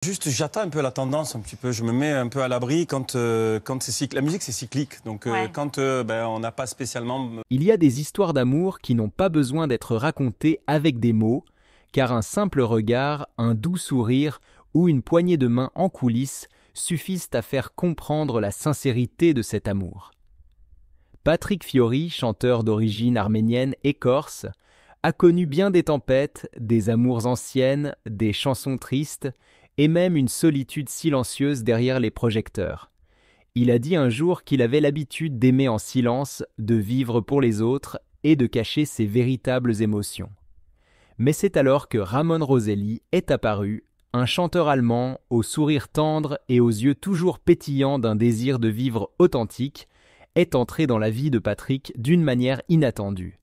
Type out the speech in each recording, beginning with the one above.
Juste, j'attends un peu la tendance, un petit peu. Je me mets un peu à l'abri quand c'est cyclique. La musique, c'est cyclique. Donc, quand on n'a pas spécialement. Il y a des histoires d'amour qui n'ont pas besoin d'être racontées avec des mots, car un simple regard, un doux sourire ou une poignée de main en coulisses suffisent à faire comprendre la sincérité de cet amour. Patrick Fiori, chanteur d'origine arménienne et corse, a connu bien des tempêtes, des amours anciennes, des chansons tristes et même une solitude silencieuse derrière les projecteurs. Il a dit un jour qu'il avait l'habitude d'aimer en silence, de vivre pour les autres et de cacher ses véritables émotions. Mais c'est alors que Ramon Roselli est apparu, un chanteur allemand au sourire tendre et aux yeux toujours pétillants d'un désir de vivre authentique, est entré dans la vie de Patrick d'une manière inattendue.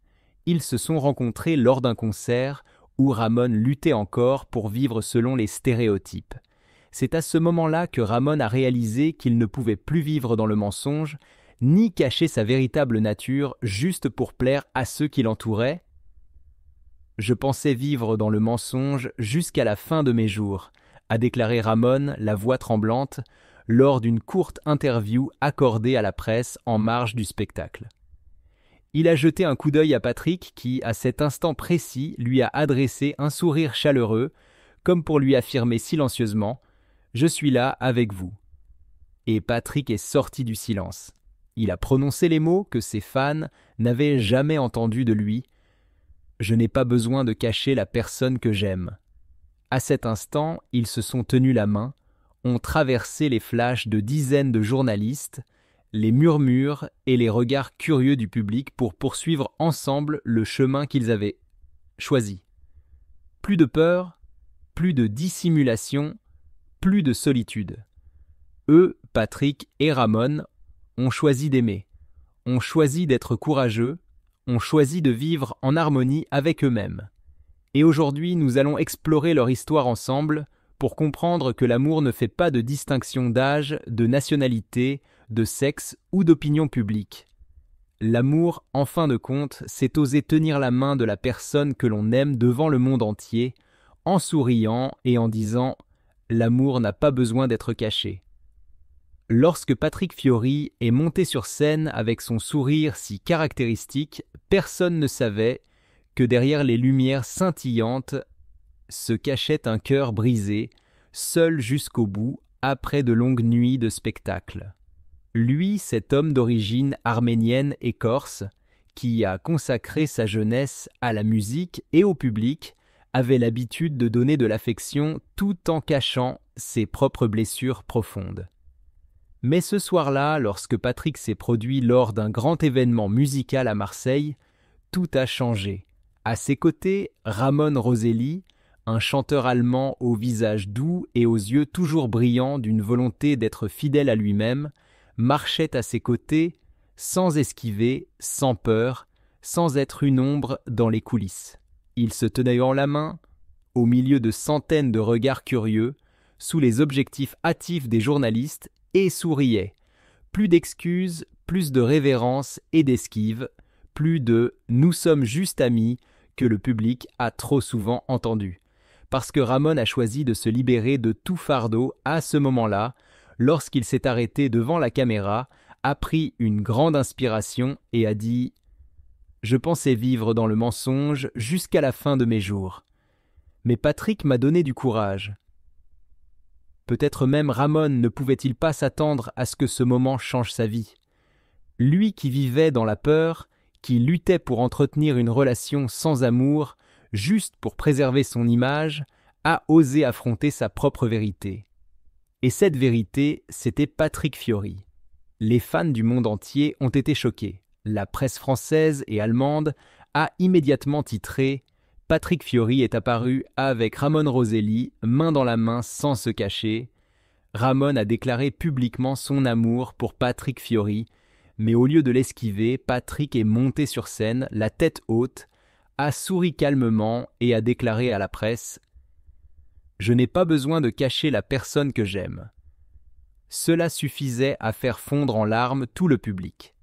Ils se sont rencontrés lors d'un concert où Ramon luttait encore pour vivre selon les stéréotypes. C'est à ce moment-là que Ramon a réalisé qu'il ne pouvait plus vivre dans le mensonge, ni cacher sa véritable nature juste pour plaire à ceux qui l'entouraient. « Je pensais vivre dans le mensonge jusqu'à la fin de mes jours », a déclaré Ramon, la voix tremblante, lors d'une courte interview accordée à la presse en marge du spectacle. Il a jeté un coup d'œil à Patrick qui, à cet instant précis, lui a adressé un sourire chaleureux, comme pour lui affirmer silencieusement « Je suis là avec vous ». Et Patrick est sorti du silence. Il a prononcé les mots que ses fans n'avaient jamais entendus de lui. « Je n'ai pas besoin de cacher la personne que j'aime ». À cet instant, ils se sont tenus la main, ont traversé les flashs de dizaines de journalistes, les murmures et les regards curieux du public pour poursuivre ensemble le chemin qu'ils avaient choisi. Plus de peur, plus de dissimulation, plus de solitude. Eux, Patrick et Ramon, ont choisi d'aimer, ont choisi d'être courageux, ont choisi de vivre en harmonie avec eux-mêmes. Et aujourd'hui, nous allons explorer leur histoire ensemble pour comprendre que l'amour ne fait pas de distinction d'âge, de nationalité, de sexe ou d'opinion publique. L'amour, en fin de compte, c'est oser tenir la main de la personne que l'on aime devant le monde entier, en souriant et en disant « L'amour n'a pas besoin d'être caché ». Lorsque Patrick Fiori est monté sur scène avec son sourire si caractéristique, personne ne savait que derrière les lumières scintillantes se cachait un cœur brisé, seul jusqu'au bout, après de longues nuits de spectacle. Lui, cet homme d'origine arménienne et corse, qui a consacré sa jeunesse à la musique et au public, avait l'habitude de donner de l'affection tout en cachant ses propres blessures profondes. Mais ce soir-là, lorsque Patrick s'est produit lors d'un grand événement musical à Marseille, tout a changé. À ses côtés, Ramon Roselli, un chanteur allemand au visage doux et aux yeux toujours brillants d'une volonté d'être fidèle à lui-même, marchait à ses côtés, sans esquiver, sans peur, sans être une ombre dans les coulisses. Ils se tenaient en la main, au milieu de centaines de regards curieux, sous les objectifs hâtifs des journalistes, et souriaient. Plus d'excuses, plus de révérence et d'esquive, plus de « nous sommes juste amis » que le public a trop souvent entendu. Parce que Ramon a choisi de se libérer de tout fardeau à ce moment-là, lorsqu'il s'est arrêté devant la caméra, a pris une grande inspiration et a dit « Je pensais vivre dans le mensonge jusqu'à la fin de mes jours. Mais Patrick m'a donné du courage. » Peut-être même Ramon ne pouvait-il pas s'attendre à ce que ce moment change sa vie. Lui qui vivait dans la peur, qui luttait pour entretenir une relation sans amour, juste pour préserver son image, a osé affronter sa propre vérité. Et cette vérité, c'était Patrick Fiori. Les fans du monde entier ont été choqués. La presse française et allemande a immédiatement titré « Patrick Fiori est apparu avec Ramon Roselli, main dans la main sans se cacher ». Ramon a déclaré publiquement son amour pour Patrick Fiori, mais au lieu de l'esquiver, Patrick est monté sur scène, la tête haute, a souri calmement et a déclaré à la presse « Je n'ai pas besoin de cacher la personne que j'aime ». Cela suffisait à faire fondre en larmes tout le public.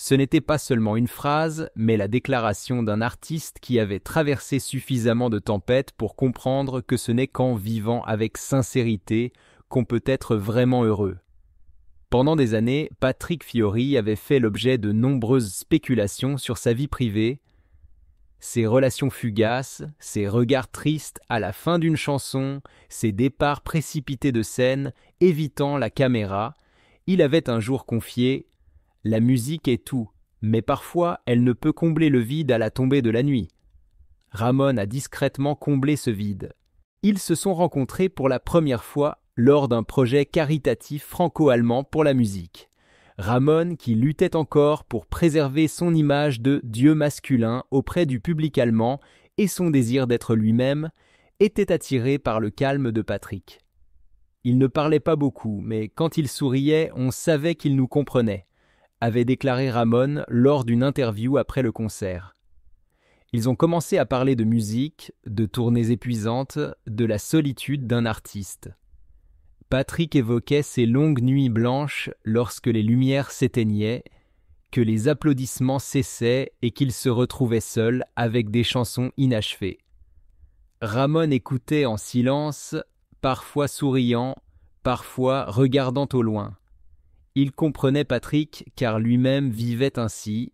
Ce n'était pas seulement une phrase, mais la déclaration d'un artiste qui avait traversé suffisamment de tempêtes pour comprendre que ce n'est qu'en vivant avec sincérité qu'on peut être vraiment heureux. Pendant des années, Patrick Fiori avait fait l'objet de nombreuses spéculations sur sa vie privée, ses relations fugaces, ses regards tristes à la fin d'une chanson, ses départs précipités de scène, évitant la caméra. Il avait un jour confié « La musique est tout, mais parfois elle ne peut combler le vide à la tombée de la nuit. » Ramon a discrètement comblé ce vide. Ils se sont rencontrés pour la première fois lors d'un projet caritatif franco-allemand pour la musique. Ramon, qui luttait encore pour préserver son image de dieu masculin auprès du public allemand et son désir d'être lui-même, était attiré par le calme de Patrick. Il ne parlait pas beaucoup, mais quand il souriait, on savait qu'il nous comprenait, avait déclaré Ramon lors d'une interview après le concert. Ils ont commencé à parler de musique, de tournées épuisantes, de la solitude d'un artiste. Patrick évoquait ces longues nuits blanches lorsque les lumières s'éteignaient, que les applaudissements cessaient et qu'il se retrouvait seul avec des chansons inachevées. Ramon écoutait en silence, parfois souriant, parfois regardant au loin. Il comprenait Patrick car lui-même vivait ainsi.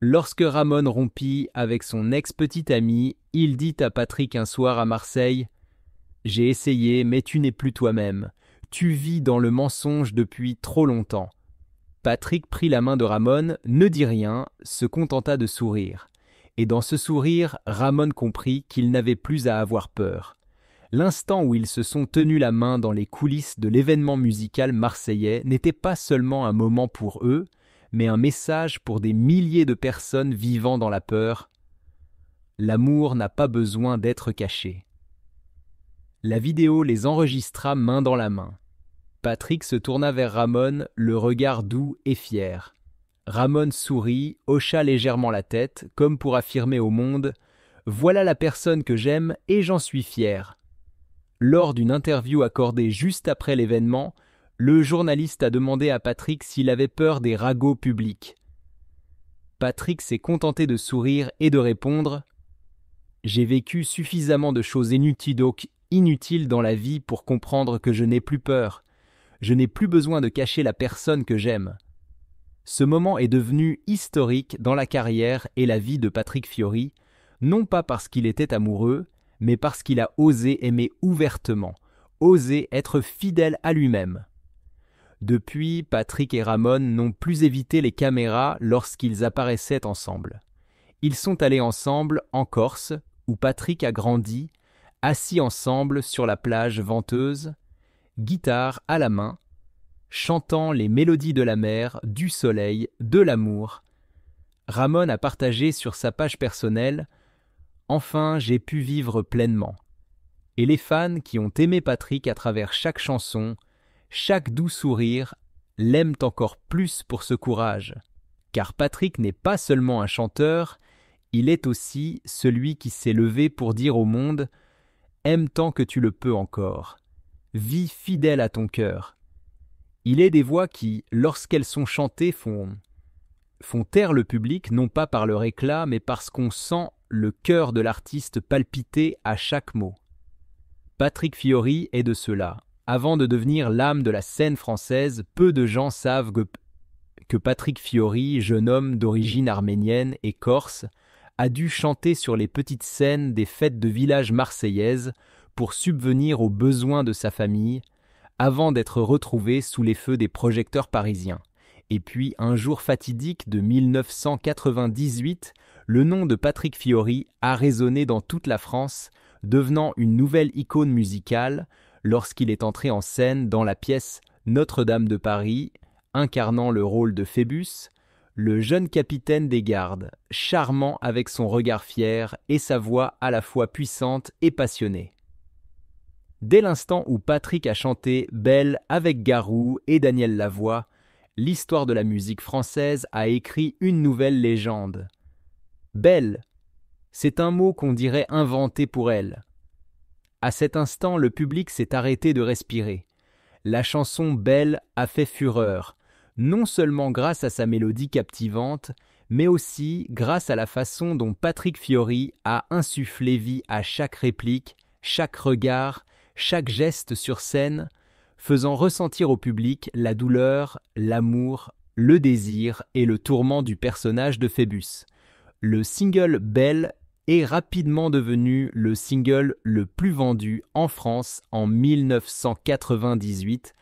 Lorsque Ramon rompit avec son ex-petite amie, il dit à Patrick un soir à Marseille « J'ai essayé, mais tu n'es plus toi-même. Tu vis dans le mensonge depuis trop longtemps. » Patrick prit la main de Ramon, ne dit rien, se contenta de sourire. Et dans ce sourire, Ramon comprit qu'il n'avait plus à avoir peur. L'instant où ils se sont tenus la main dans les coulisses de l'événement musical marseillais n'était pas seulement un moment pour eux, mais un message pour des milliers de personnes vivant dans la peur. L'amour n'a pas besoin d'être caché. La vidéo les enregistra main dans la main. Patrick se tourna vers Ramon, le regard doux et fier. Ramon sourit, hocha légèrement la tête, comme pour affirmer au monde « Voilà la personne que j'aime et j'en suis fier ». Lors d'une interview accordée juste après l'événement, le journaliste a demandé à Patrick s'il avait peur des ragots publics. Patrick s'est contenté de sourire et de répondre « J'ai vécu suffisamment de choses inutiles dans la vie pour comprendre que je n'ai plus peur. Je n'ai plus besoin de cacher la personne que j'aime. » Ce moment est devenu historique dans la carrière et la vie de Patrick Fiori, non pas parce qu'il était amoureux, mais parce qu'il a osé aimer ouvertement, osé être fidèle à lui-même. Depuis, Patrick et Ramon n'ont plus évité les caméras lorsqu'ils apparaissaient ensemble. Ils sont allés ensemble en Corse, où Patrick a grandi, assis ensemble sur la plage venteuse, guitare à la main, chantant les mélodies de la mer, du soleil, de l'amour. Ramon a partagé sur sa page personnelle « Enfin, j'ai pu vivre pleinement ». Et les fans qui ont aimé Patrick à travers chaque chanson, chaque doux sourire, l'aiment encore plus pour ce courage. Car Patrick n'est pas seulement un chanteur, il est aussi celui qui s'est levé pour dire au monde « Aime tant que tu le peux encore. Vis fidèle à ton cœur. » Il est des voix qui, lorsqu'elles sont chantées, font taire le public, non pas par leur éclat, mais parce qu'on sent le cœur de l'artiste palpiter à chaque mot. Patrick Fiori est de ceux-là. Avant de devenir l'âme de la scène française, peu de gens savent que Patrick Fiori, jeune homme d'origine arménienne et corse, a dû chanter sur les petites scènes des fêtes de village marseillaises pour subvenir aux besoins de sa famille, avant d'être retrouvé sous les feux des projecteurs parisiens. Et puis, un jour fatidique de 1998, le nom de Patrick Fiori a résonné dans toute la France, devenant une nouvelle icône musicale lorsqu'il est entré en scène dans la pièce Notre-Dame de Paris, incarnant le rôle de Phébus, le jeune capitaine des gardes, charmant avec son regard fier et sa voix à la fois puissante et passionnée. Dès l'instant où Patrick a chanté « Belle » avec Garou et Daniel Lavoie, l'histoire de la musique française a écrit une nouvelle légende. Belle, c'est un mot qu'on dirait inventé pour elle. À cet instant, le public s'est arrêté de respirer. La chanson Belle a fait fureur. non seulement grâce à sa mélodie captivante, mais aussi grâce à la façon dont Patrick Fiori a insufflé vie à chaque réplique, chaque regard, chaque geste sur scène, faisant ressentir au public la douleur, l'amour, le désir et le tourment du personnage de Phébus. Le single Belle est rapidement devenu le single le plus vendu en France en 1998,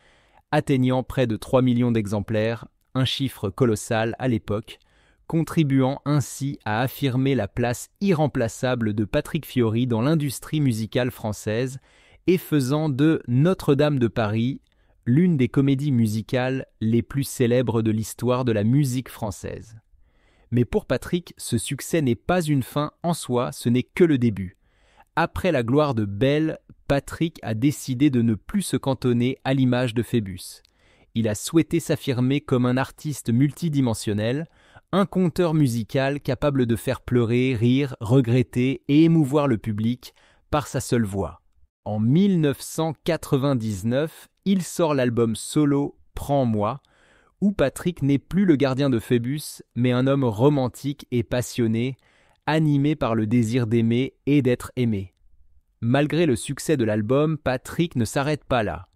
atteignant près de 3 millions d'exemplaires, un chiffre colossal à l'époque, contribuant ainsi à affirmer la place irremplaçable de Patrick Fiori dans l'industrie musicale française et faisant de Notre-Dame de Paris l'une des comédies musicales les plus célèbres de l'histoire de la musique française. Mais pour Patrick, ce succès n'est pas une fin en soi, ce n'est que le début. Après la gloire de Belle, Patrick a décidé de ne plus se cantonner à l'image de Phébus. Il a souhaité s'affirmer comme un artiste multidimensionnel, un conteur musical capable de faire pleurer, rire, regretter et émouvoir le public par sa seule voix. En 1999, il sort l'album solo « Prends-moi », où Patrick n'est plus le gardien de Phébus, mais un homme romantique et passionné, animé par le désir d'aimer et d'être aimé. Malgré le succès de l'album, Patrick ne s'arrête pas là.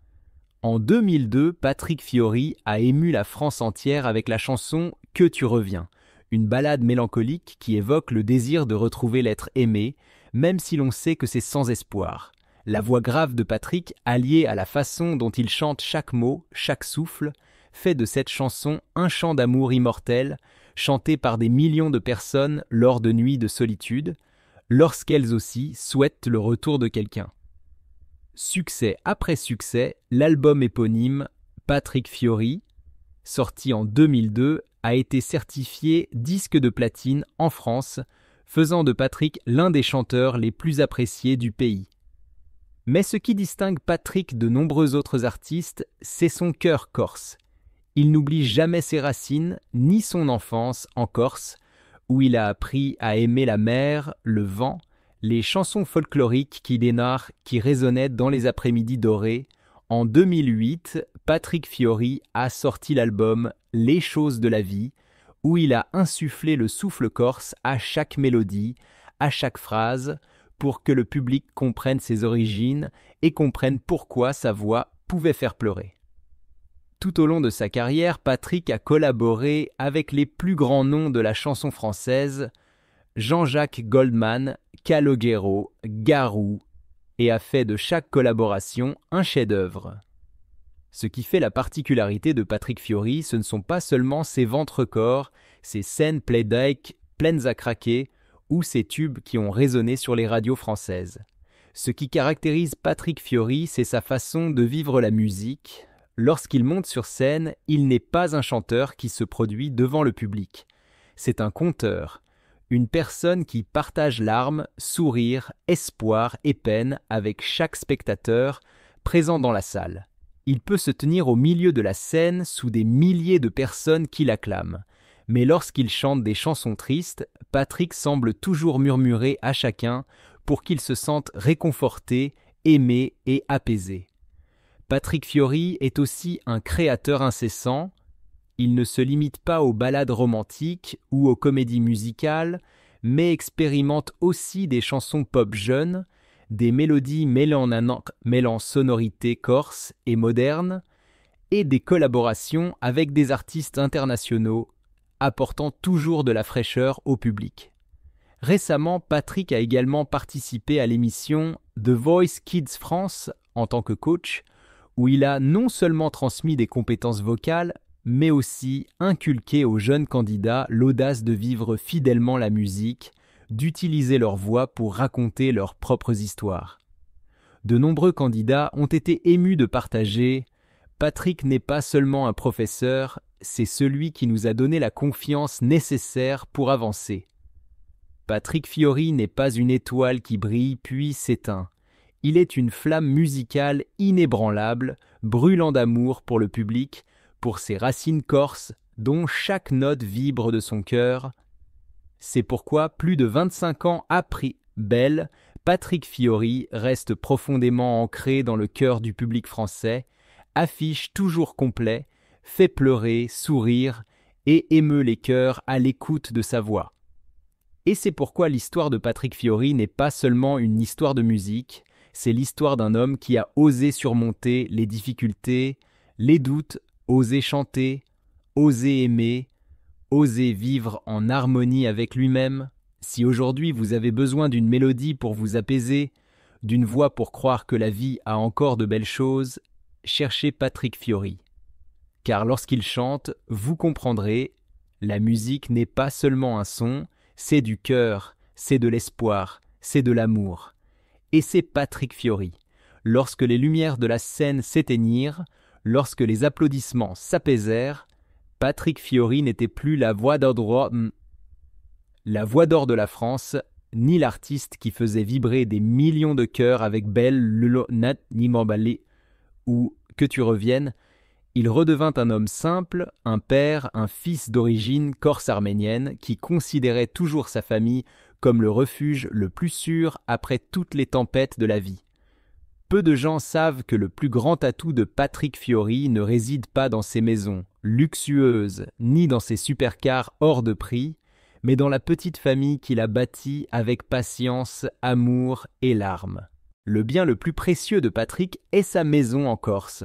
En 2002, Patrick Fiori a ému la France entière avec la chanson « Que tu reviens », une ballade mélancolique qui évoque le désir de retrouver l'être aimé, même si l'on sait que c'est sans espoir. La voix grave de Patrick, alliée à la façon dont il chante chaque mot, chaque souffle, fait de cette chanson un chant d'amour immortel, chanté par des millions de personnes lors de nuits de solitude, lorsqu'elles aussi souhaitent le retour de quelqu'un. Succès après succès, l'album éponyme Patrick Fiori, sorti en 2002, a été certifié disque de platine en France, faisant de Patrick l'un des chanteurs les plus appréciés du pays. Mais ce qui distingue Patrick de nombreux autres artistes, c'est son cœur corse. Il n'oublie jamais ses racines, ni son enfance en Corse, où il a appris à aimer la mer, le vent, les chansons folkloriques qui résonnaient dans les après-midi dorés. En 2008, Patrick Fiori a sorti l'album « Les choses de la vie », où il a insufflé le souffle corse à chaque mélodie, à chaque phrase, pour que le public comprenne ses origines et comprenne pourquoi sa voix pouvait faire pleurer. Tout au long de sa carrière, Patrick a collaboré avec les plus grands noms de la chanson française, Jean-Jacques Goldman, Calogero, Garou, et a fait de chaque collaboration un chef-d'œuvre. Ce qui fait la particularité de Patrick Fiori, ce ne sont pas seulement ses ventes records, ses scènes playback pleines à craquer, ou ses tubes qui ont résonné sur les radios françaises. Ce qui caractérise Patrick Fiori, c'est sa façon de vivre la musique. Lorsqu'il monte sur scène, il n'est pas un chanteur qui se produit devant le public. C'est un conteur, une personne qui partage larmes, sourires, espoir et peine avec chaque spectateur présent dans la salle. Il peut se tenir au milieu de la scène sous des milliers de personnes qui l'acclament. Mais lorsqu'il chante des chansons tristes, Patrick semble toujours murmurer à chacun pour qu'il se sente réconforté, aimé et apaisé. Patrick Fiori est aussi un créateur incessant. Il ne se limite pas aux ballades romantiques ou aux comédies musicales, mais expérimente aussi des chansons pop jeunes, des mélodies mêlant sonorités corse et modernes, et des collaborations avec des artistes internationaux, apportant toujours de la fraîcheur au public. Récemment, Patrick a également participé à l'émission The Voice Kids France en tant que coach, où il a non seulement transmis des compétences vocales, mais aussi inculqué aux jeunes candidats l'audace de vivre fidèlement la musique, d'utiliser leur voix pour raconter leurs propres histoires. De nombreux candidats ont été émus de partager « Patrick n'est pas seulement un professeur, c'est celui qui nous a donné la confiance nécessaire pour avancer. Patrick Fiori n'est pas une étoile qui brille puis s'éteint. Il est une flamme musicale inébranlable, brûlant d'amour pour le public, pour ses racines corses, dont chaque note vibre de son cœur. C'est pourquoi, plus de 25 ans après Belle, Patrick Fiori reste profondément ancré dans le cœur du public français, affiche toujours complet, fait pleurer, sourire et émeut les cœurs à l'écoute de sa voix. Et c'est pourquoi l'histoire de Patrick Fiori n'est pas seulement une histoire de musique, c'est l'histoire d'un homme qui a osé surmonter les difficultés, les doutes, osé chanter, osé aimer, osé vivre en harmonie avec lui-même. Si aujourd'hui vous avez besoin d'une mélodie pour vous apaiser, d'une voix pour croire que la vie a encore de belles choses, cherchez Patrick Fiori. Car lorsqu'il chante, vous comprendrez, la musique n'est pas seulement un son, c'est du cœur, c'est de l'espoir, c'est de l'amour. Et c'est Patrick Fiori. Lorsque les lumières de la scène s'éteignirent, lorsque les applaudissements s'apaisèrent, Patrick Fiori n'était plus la voix d'or de la France, ni l'artiste qui faisait vibrer des millions de cœurs avec Belle, Lulo, Nat, Nimambale ou Que tu reviennes. Il redevint un homme simple, un père, un fils d'origine corse arménienne qui considérait toujours sa famille comme le refuge le plus sûr après toutes les tempêtes de la vie. Peu de gens savent que le plus grand atout de Patrick Fiori ne réside pas dans ses maisons luxueuses, ni dans ses supercars hors de prix, mais dans la petite famille qu'il a bâtie avec patience, amour et larmes. Le bien le plus précieux de Patrick est sa maison en Corse,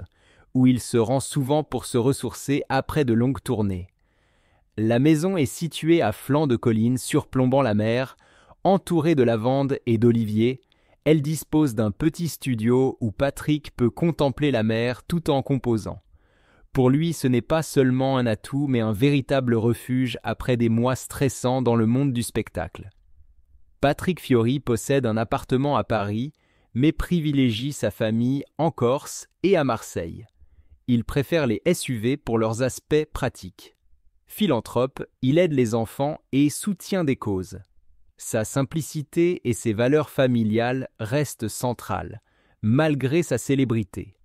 où il se rend souvent pour se ressourcer après de longues tournées. La maison est située à flanc de colline surplombant la mer, entourée de lavandes et d'oliviers. Elle dispose d'un petit studio où Patrick peut contempler la mer tout en composant. Pour lui, ce n'est pas seulement un atout, mais un véritable refuge après des mois stressants dans le monde du spectacle. Patrick Fiori possède un appartement à Paris, mais privilégie sa famille en Corse et à Marseille. Il préfère les SUV pour leurs aspects pratiques. Philanthrope, il aide les enfants et soutient des causes. Sa simplicité et ses valeurs familiales restent centrales, malgré sa célébrité.